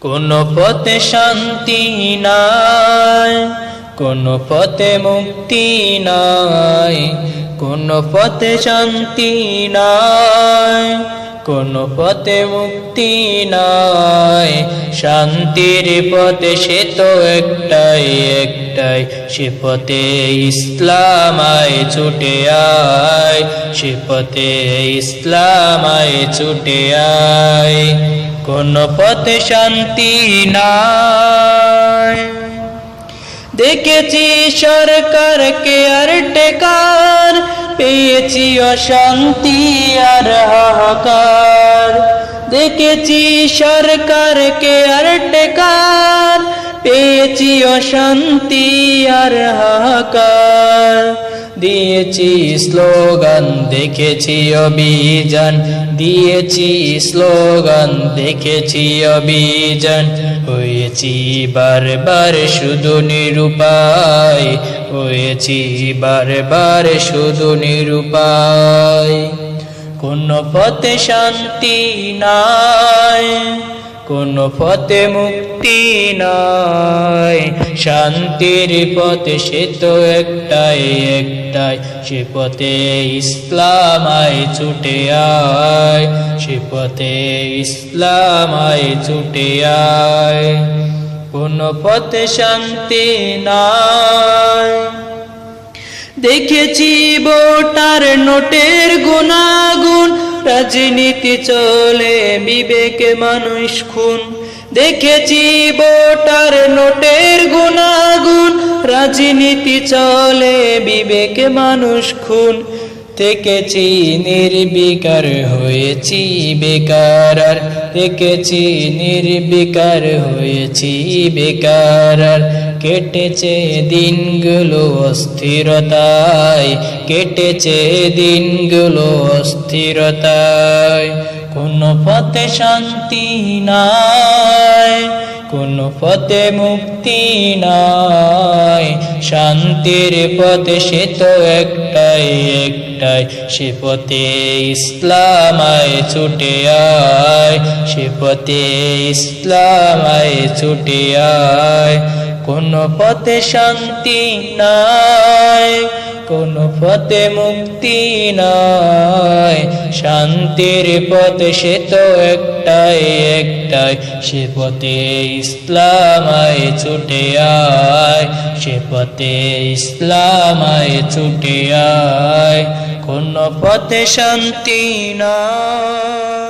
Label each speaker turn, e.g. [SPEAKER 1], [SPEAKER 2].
[SPEAKER 1] কোন পথে শান্তি নাই, কোন পথে মুক্তি নাই, কোন পথে শান্তি নাই, কোন পথে মুক্তি নাই। শান্তির পথে সে তো একটাই একটাই, সে পথে ইসলাম আয় ছুটে আয়, সে পথে ইসলাম আয় ছুটে আয়। কোন পথে শান্তি নাই। দেখেছি সরকারকে আর টেকার, পেয়েছি অশান্তি আর হাহাকার। দেখেছি সরকারকে আর টেকার, পেয়েছি অশান্তি আর হাহাকার। দিয়েছি স্লোগান, দেখেছি অভিযান, দিয়েছি স্লোগান, দেখেছি অভিযান। হয়েছি বারবার শুধু নিরুপায়, হয়েছি বারবার শুধু নিরুপায়। কোন পথে শান্তি নাই, কোন পথে মুক্তি নাই। শান্তির পথে সে তো একটাই একটাই, সে পথে ইসলাম আয় ছুটে আয়, সে পথে ইসলাম আয় ছুটে আয়। কোন পথে শান্তি নাই। দেখেছি ভোটার নোটের গুনাগুন, রাজনীতি চলে বিবেকে মানুষ খুন। দেখেছি ভোটার নোটের গুনাগুন, রাজনীতি চলে বিবেকে মানুষ খুন। দেখেছি নির্বিকার হয়েছি বেকার, দেখেছি নির্বিকার হয়েছি বেকার। কেটেছে দিনগুলো অস্থিরতায়, কেটেছে দিনগুলো অস্থিরতায়। কোন পথে শান্তি নাই, কোন পথে মুক্তি নাই। শান্তির পথে সে তো একটাই একটাই, সে পথে ইসলাম আয় ছুটে আয়, সে পথে ইসলাম আয় ছুটে আয়। কোন পথে শান্তি নাই, কোন পথে মুক্তি নাই। শান্তির পথে সে তো একটাই একটাই, সে পথে ইসলাম আয় ছুটে আয়, সে পথে ইসলাম আয় ছুটে আয়। কোন পথে শান্তি নাই।